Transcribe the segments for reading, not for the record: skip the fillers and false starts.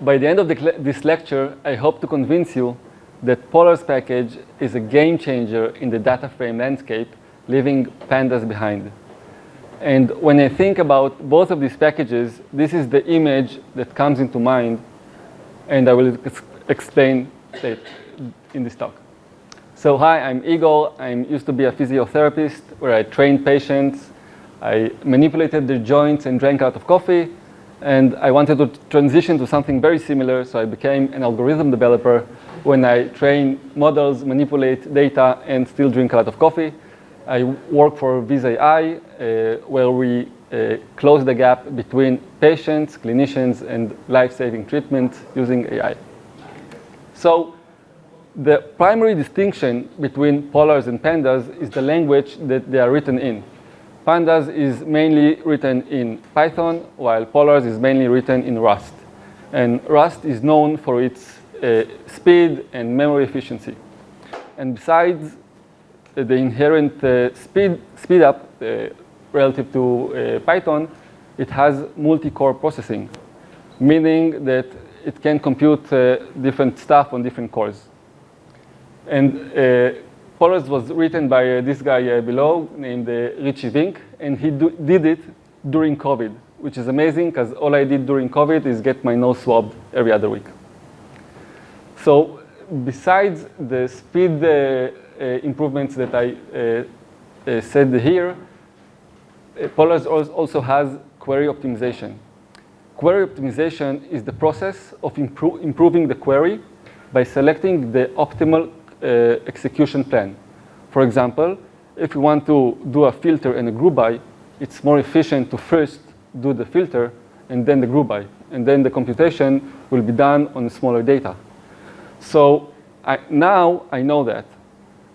by the end of this lecture, I hope to convince you that Polar's package is a game changer in the data frame landscape, leaving Pandas behind. And when I think about both of these packages, this is the image that comes into mind, and I will explain it in this talk. So hi, I'm Igor. I used to be a physiotherapist where I trained patients. I manipulated their joints and drank out of coffee. And I wanted to transition to something very similar, so I became an algorithm developer when I train models, manipulate data, and still drink a lot of coffee. I work for Viz.ai, where we close the gap between patients, clinicians, and life-saving treatment using AI. So the primary distinction between Polars and Pandas is the language that they are written in. Pandas is mainly written in Python, while Polars is mainly written in Rust. And Rust is known for its speed and memory efficiency. And besides the inherent speed up relative to Python, it has multi-core processing, meaning that it can compute different stuff on different cores. And Polars was written by this guy below named Richie Vink, and he did it during COVID, which is amazing because all I did during COVID is get my nose swabbed every other week. So besides the speed improvements that I said here, Polars also has query optimization. Query optimization is the process of improving the query by selecting the optimal execution plan. For example, if you want to do a filter and a group by, it's more efficient to first do the filter and then the group by, and then the computation will be done on smaller data. So now I know that,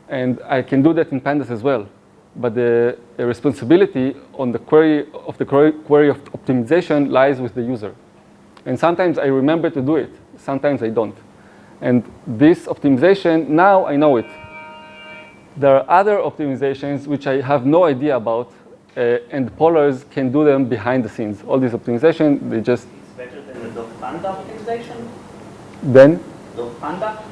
and I can do that in Pandas as well. But the responsibility on the query of optimization lies with the user. And sometimes I remember to do it, sometimes I don't. And this optimization, now I know it. There are other optimizations which I have no idea about, and Polars can do them behind the scenes. All these optimization, they just... It's better than the dog-panda optimization? Then? Dog-panda?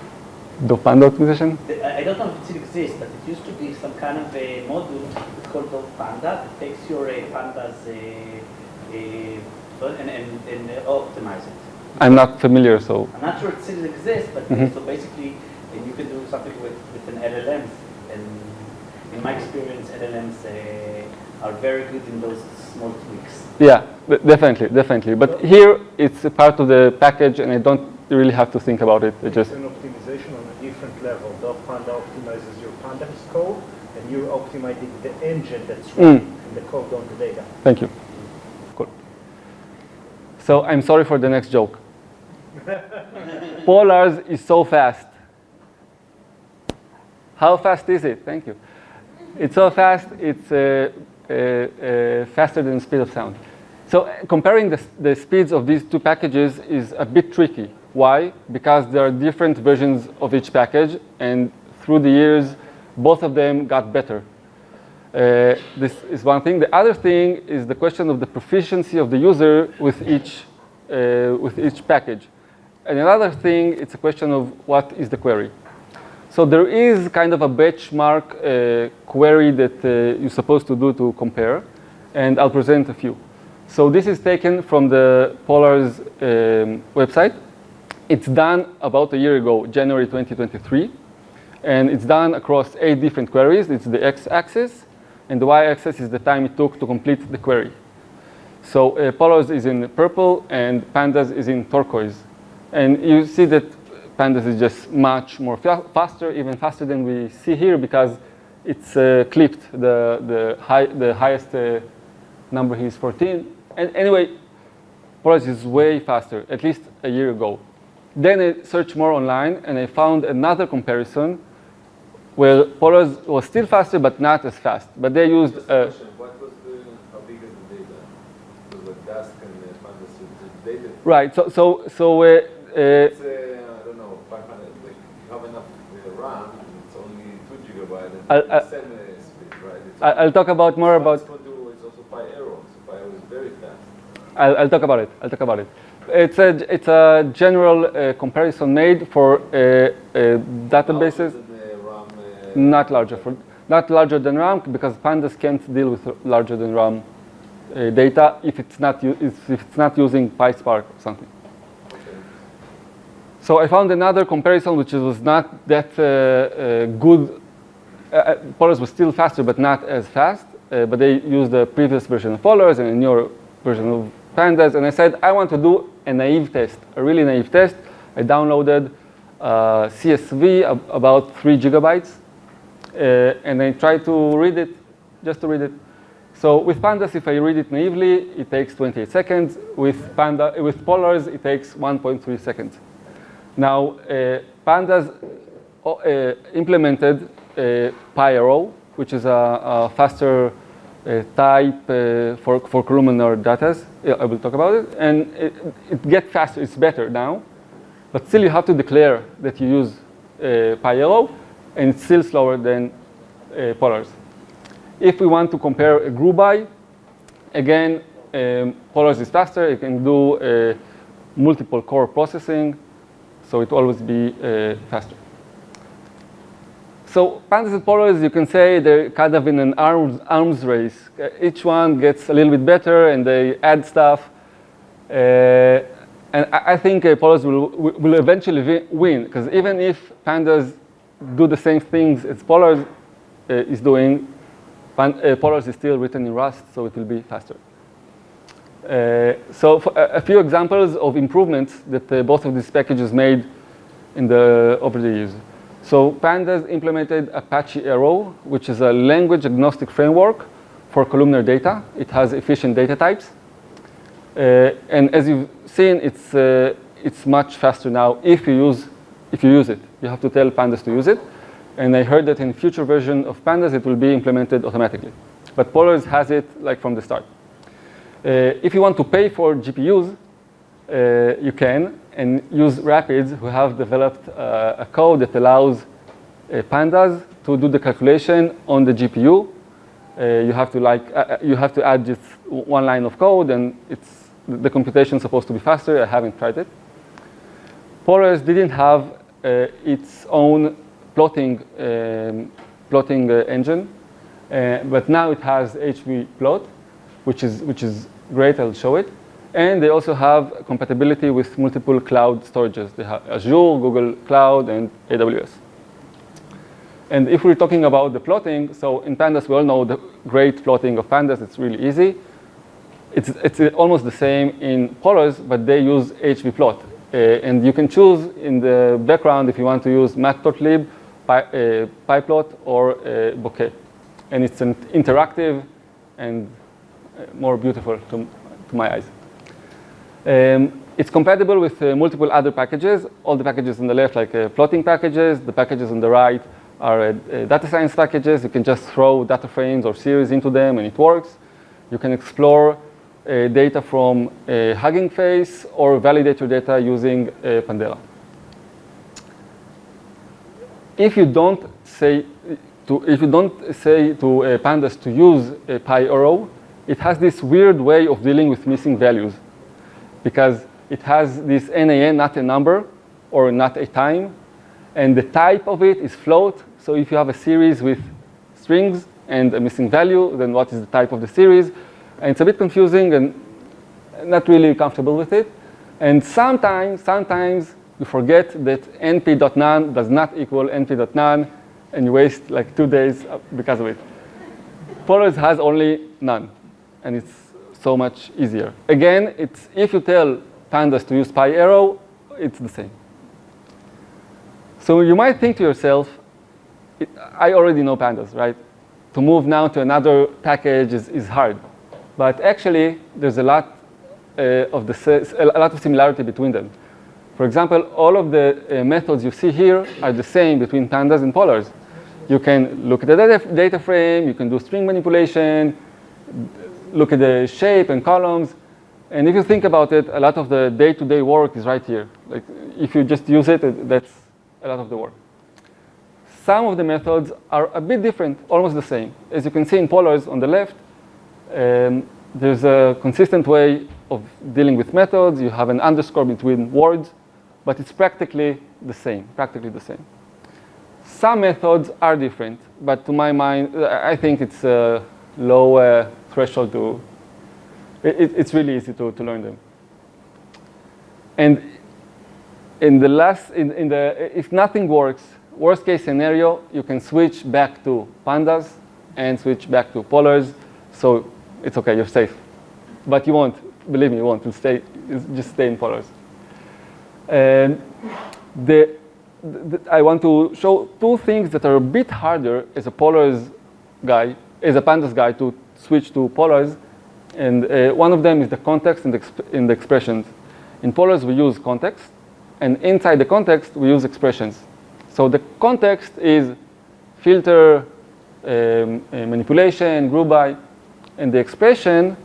Dog-panda optimization? I don't know if it still exists, but it used to be some kind of a module called dog-panda that takes your pandas and optimize it. I'm not familiar, so... I'm not sure it still exists, but so basically you can do something with an LLM. And in my experience, LLMs are very good in those small tweaks. Yeah, definitely. But here, it's a part of the package, and I don't really have to think about it. It's an optimization on a different level. Panda optimizes your Pandas code, and you're optimizing the engine that's running the code on the data. Thank you. Cool. So I'm sorry for the next joke. Polars is so fast. How fast is it? Thank you. It's so fast, it's faster than the speed of sound. So comparing the speeds of these two packages is a bit tricky. Why? Because there are different versions of each package, and through the years, both of them got better. This is one thing. The other thing is the question of the proficiency of the user with each package. And another thing, it's a question of what is the query. So there is kind of a benchmark query that you're supposed to do to compare, and I'll present a few. So this is taken from the Polars website. It's done about a year ago, January 2023, and it's done across 8 different queries. It's the x-axis, and the y-axis is the time it took to complete the query. So Polars is in purple, and Pandas is in turquoise. And you see that Pandas is just much more faster, even faster than we see here, because it's clipped. The highest number here is 14. And anyway, Polars is way faster, at least a year ago. Then I searched more online, and I found another comparison where Polars was still faster, but not as fast. But they used... What was how big is the data? Was it Dask and Pandas with the data? Right, it's, I don't know, 500, like, you have enough RAM, it's only 2 gigabytes, and the same speed, right? I'll talk about more about... It's also PyArrow, so PyArrow is very fast. I'll talk about it. It's a general comparison made for databases. Not larger than RAM, because Pandas can't deal with larger than RAM data if it's not using PySpark or something. So I found another comparison which was not that good. Polars was still faster, but not as fast. But they used the previous version of Polars and a newer version of Pandas. And I said, I want to do a naive test, a really naive test. I downloaded CSV about 3 gigabytes. And I tried to read it, just to read it. So with Pandas, if I read it naively, it takes 28 seconds. With Polars, it takes 1.3 seconds. Now, Pandas implemented PyArrow, which is a faster type for columnar data. I will talk about it. And it gets faster, it's better now. But still, you have to declare that you use PyArrow, and it's still slower than Polars. If we want to compare a group by, again, Polars is faster. It can do multiple core processing, so it will always be faster. So Pandas and Polars, you can say they're kind of in an arms race. Each one gets a little bit better, and they add stuff. And I think Polars will eventually win, because even if Pandas do the same things as Polars is doing, Polars is still written in Rust, so it will be faster. So a few examples of improvements that both of these packages made over the years. So Pandas implemented Apache Arrow, which is a language agnostic framework for columnar data. It has efficient data types. And as you've seen, it's much faster now if you use it. You have to tell Pandas to use it. And I heard that in future version of Pandas, it will be implemented automatically. But Polars has it like from the start. If you want to pay for GPUs, you can, and use Rapids, who have developed a code that allows Pandas to do the calculation on the GPU. You have to add just one line of code, and the computation is supposed to be faster. I haven't tried it. Polars didn't have its own plotting engine, but now it has HVplot, which is great. I'll show it. And they also have compatibility with multiple cloud storages. They have Azure, Google Cloud, and AWS. And if we're talking about the plotting, so in Pandas, we all know the great plotting of Pandas. It's really easy. It's almost the same in Polars, but they use HVplot. And you can choose in the background if you want to use Matplotlib, PyPlot, or Bokeh. And it's interactive and more beautiful to my eyes. It's compatible with multiple other packages. All the packages on the left, like plotting packages. The packages on the right are data science packages. You can just throw data frames or series into them, and it works. You can explore data from Hugging Face or validate your data using Pandera. If you don't say to Pandas to use PyArrow, it has this weird way of dealing with missing values, because it has this NaN, not a number or not a time, and the type of it is float. So if you have a series with strings and a missing value, then what is the type of the series? And it's a bit confusing and not really comfortable with it. And sometimes you forget that np.none does not equal np.none, and you waste like 2 days because of it. Polars has only none, and it's so much easier. Again, if you tell Pandas to use PyArrow, it's the same. So you might think to yourself, I already know Pandas, right? To move now to another package is hard. But actually, there's a lot of similarity between them. For example, all of the methods you see here are the same between Pandas and Polars. You can look at the data frame, you can do string manipulation, look at the shape and columns. And if you think about it, a lot of the day-to-day work is right here. Like, if you just use it, that's a lot of the work. Some of the methods are a bit different, almost the same. As you can see in Polars on the left, there's a consistent way of dealing with methods. You have an underscore between words, but it's practically the same, Some methods are different, but to my mind, I think it's a low threshold to, it's really easy to learn them. And in the last, if nothing works, worst case scenario, you can switch back to Pandas and switch back to Polars, so it's okay, you're safe. But you won't, believe me, you won't, just stay in Polars. And I want to show two things that are a bit harder as a Polars guy, as a Pandas guy, to switch to Polars. And one of them is the context and the expressions. In Polars, we use context, and inside the context, we use expressions. So the context is filter, manipulation, group by, and the expression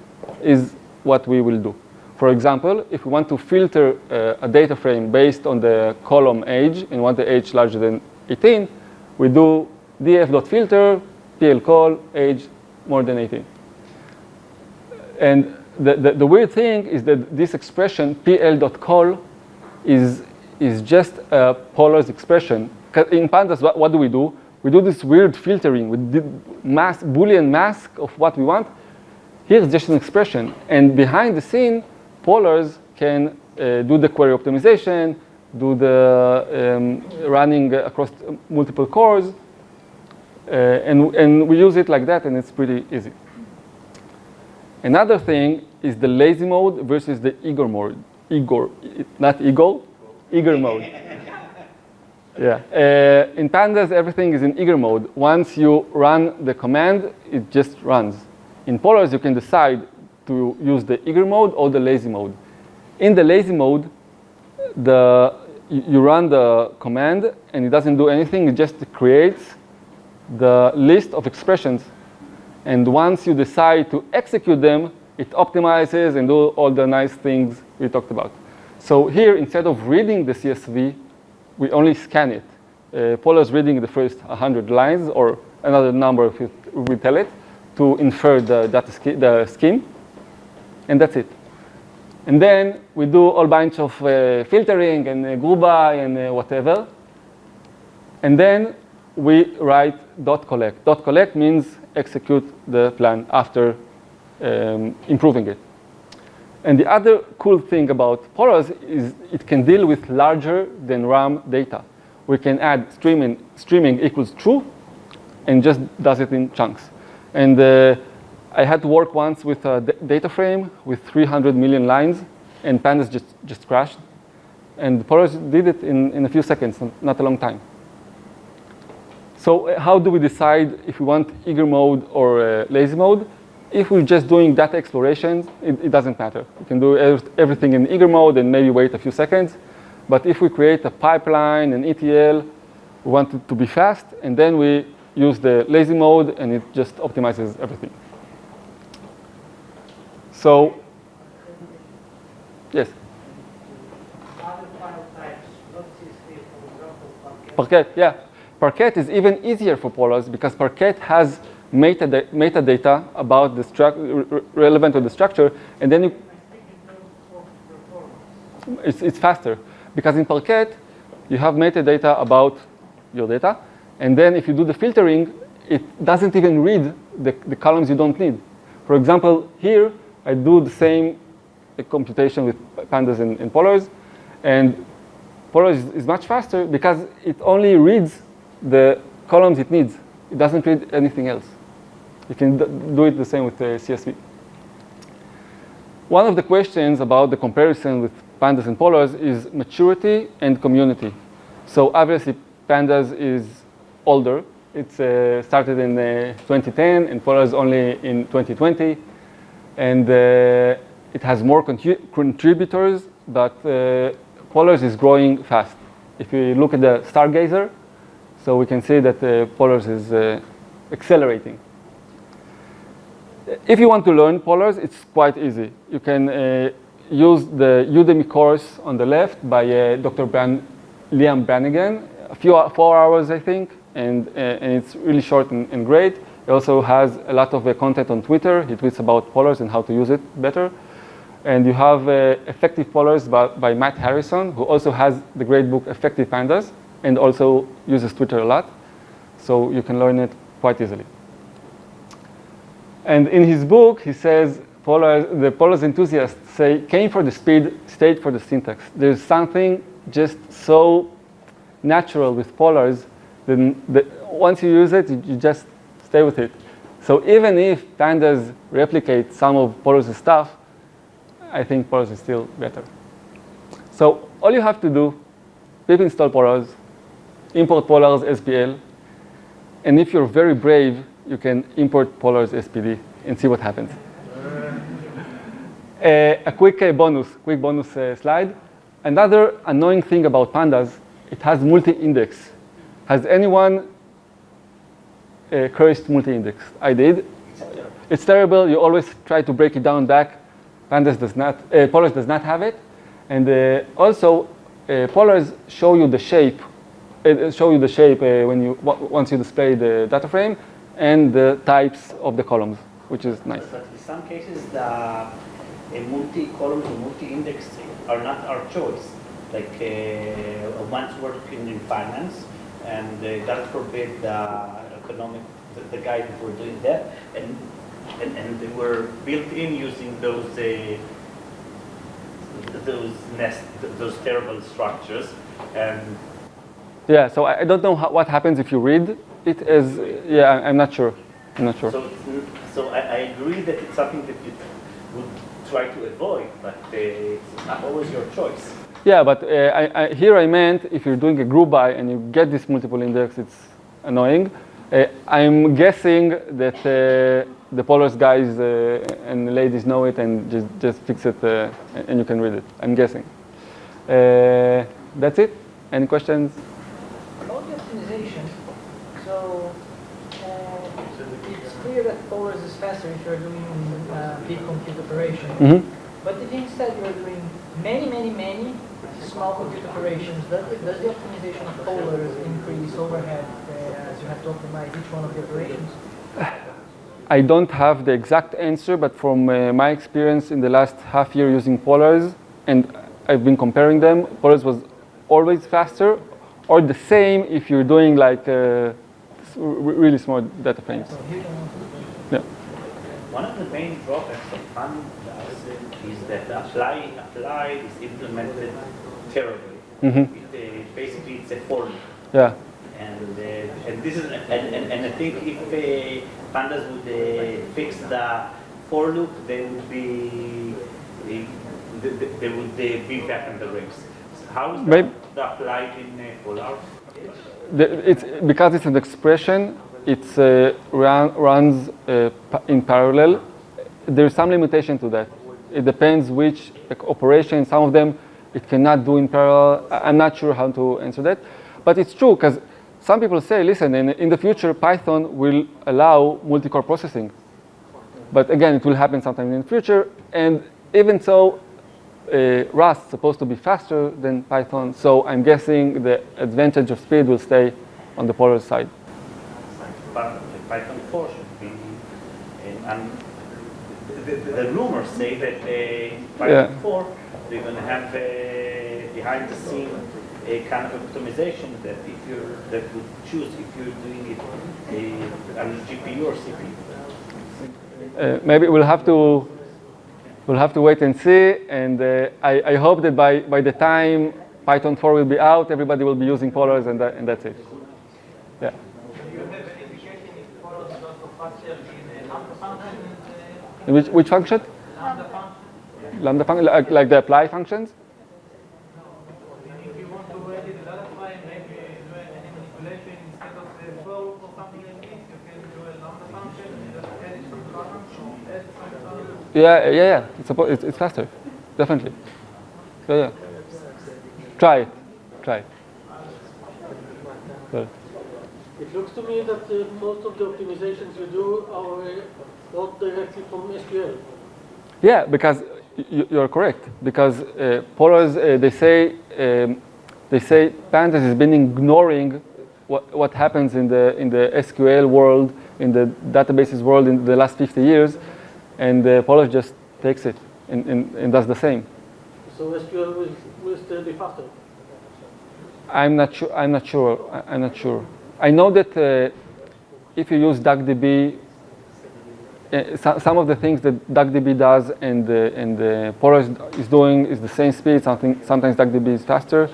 is what we will do. For example, if we want to filter a data frame based on the column age and want the age larger than 18, we do df.filter, pl call, age more than 18. And the weird thing is that this expression, pl.call, is just a Polars expression. In Pandas, what do? We do this weird filtering with the Boolean mask of what we want. Here's just an expression. And behind the scene, Polars can do the query optimization, do the running across multiple cores, and we use it like that, and it's pretty easy. Another thing is the lazy mode versus the Igor mode. Not Igor, Igor mode. Yeah. In Pandas, everything is in Igor mode. Once you run the command, it just runs. In Polars, you can decide to use the Igor mode or the lazy mode. In the lazy mode, you run the command, and it doesn't do anything. It just creates the list of expressions. And once you decide to execute them, it optimizes and do all the nice things we talked about. So here, instead of reading the CSV, we only scan it. Polars reading the first 100 lines or another number if we tell it to infer the scheme, and that's it. And then we do a bunch of filtering and group by and whatever. And then we write .collect. .collect means execute the plan after improving it. And the other cool thing about Polars is it can deal with larger than RAM data. We can add streaming equals true and just does it in chunks. And I had to work once with a data frame with 300 million lines, and Pandas just crashed. And Polars did it in a few seconds, not a long time. So how do we decide if we want eager mode or lazy mode? If we're just doing data exploration, it doesn't matter. We can do everything in eager mode and maybe wait a few seconds. But if we create a pipeline, an ETL, we want it to be fast, and then we use the lazy mode, and it just optimizes everything. So, yes? Other file types, not CSV, for example, Parquet, yeah. Parquet is even easier for Polars because Parquet has metadata about the relevant to the structure, and then I think in terms of performance. it's faster. Because in Parquet, you have metadata about your data, and then if you do the filtering, it doesn't even read the columns you don't need. For example, here, I do the same computation with Pandas and Polars, and Polars is much faster because it only reads the columns it needs. It doesn't read anything else. You can do it the same with CSV. One of the questions about the comparison with Pandas and Polars is maturity and community. So obviously, Pandas is older. It's started in 2010, and Polars only in 2020. And it has more contributors, but Polars is growing fast. If you look at the Stargazer, so we can see that Polars is accelerating. If you want to learn Polars, it's quite easy. You can use the Udemy course on the left by Dr. Liam Brannigan, 4 hours, I think, and it's really short and great. He also has a lot of content on Twitter. He tweets about Polars and how to use it better. And you have Effective Polars by Matt Harrison, who also has the great book Effective Pandas, and also uses Twitter a lot. So you can learn it quite easily. And in his book, he says, the Polars enthusiasts say, came for the speed, stayed for the syntax. There's something just so natural with Polars, then once you use it, you just stay with it. So even if Pandas replicate some of Polars' stuff, I think Polars is still better. So all you have to do, pip install Polars, import Polars SPL, and if you're very brave, you can import Polars SPD and see what happens. A quick bonus slide. Another annoying thing about Pandas, it has multi-index. Has anyone cursed multi-index? I did. It's terrible. You always try to break it down back. Pandas does not. Polars does not have it, and also Polars show you the shape. When you once you display the data frame and the types of the columns, which is nice. But in some cases, the multi-columns or multi-index are not our choice. Like once working in finance, and God forbid the guys who were doing that, and they were built in using those terrible structures. And yeah, so I don't know what happens if you read it as, yeah, I'm not sure. So I agree that it's something that you would try to avoid, but it's not always your choice. Yeah, but here I meant if you're doing a group by and you get this multiple index, it's annoying. I'm guessing that the Polars guys and ladies know it and just fix it and you can read it. I'm guessing. That's it. Any questions? About the optimization, so it's clear that Polars is faster if you're doing big compute operation. Mm-hmm. But if instead you're doing many small compute operations, does the optimization of Polars increase overhead as you have to optimize each one of the operations? I don't have the exact answer, but from my experience in the last half year using Polars, and I've been comparing them, Polars was always faster, or the same if you're doing like really small data frames. Yeah. One of the main drawbacks of Pandas is that the apply is implemented terribly. Mm-hmm. Basically, it's a for loop. Yeah. And this is and I think if Pandas would fix the for loop, they would be back in the race. How is that applied in Polar? It's because it's an expression. It's runs in parallel. There's some limitation to that. It depends which operation. Some of them it cannot do in parallel. I'm not sure how to answer that, but it's true because some people say, listen, in the future Python will allow multi-core processing, but again, it will happen sometime in the future. And even so, Rust is supposed to be faster than Python, so I'm guessing the advantage of speed will stay on the Polar side. But Python 4 should be, and the rumors say that Python 4 they're going to have behind the scene a kind of optimization that would choose if you're doing it on GPU or CPU. Maybe we'll have to wait and see, and I hope that by the time Python 4 will be out, everybody will be using Polars, and that's it. Yeah. Which function? Lambda function. Lambda function, like the apply functions? If you want to edit the data frame, maybe do any manipulation instead of the flow or something like this, you can do a lambda function and just edit some columns or add some columns. Yeah. It's faster, definitely. So yeah, try it. Good. It looks to me that most of the optimizations you do are not directly from SQL. Yeah, because you're correct. Because Polars, they say Pandas has been ignoring what happens in the SQL world, in the databases world in the last 50 years, and Polars just takes it and does the same. So SQL with the de-facto. I'm not sure. I'm not sure. I know that if you use DuckDB, some of the things that DuckDB does and Polar is doing is the same speed. Sometimes DuckDB is faster.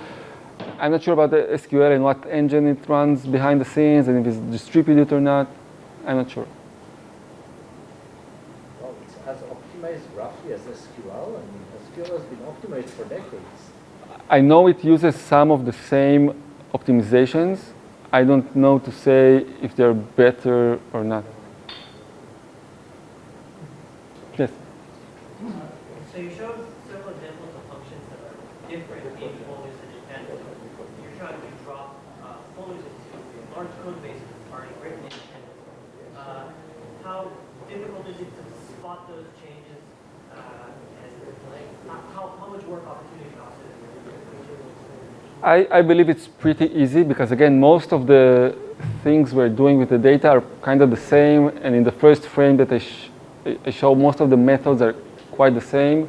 I'm not sure about the SQL and what engine it runs behind the scenes and if it's distributed or not. I'm not sure. Well, it's as optimized roughly as SQL. I mean, SQL has been optimized for decades. I know it uses some of the same optimizations. I don't know to say if they're better or not. Yes? So you showed several examples of functions that are different in full usage and you're trying to drop folders into large code bases that's already written in Pandas. How difficult is it to spot those changes and how much work opportunity cost is it? I believe it's pretty easy because again, most of the things we're doing with the data are kind of the same, and in the first frame that I show, most of the methods are quite the same.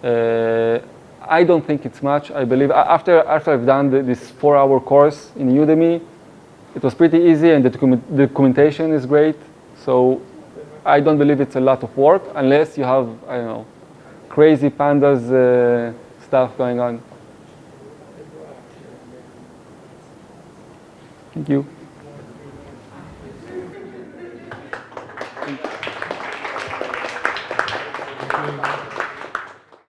I don't think it's much. I believe after I've done this 4-hour course in Udemy, it was pretty easy and the documentation is great. So I don't believe it's a lot of work unless you have, I don't know, crazy Pandas stuff going on. Thank you.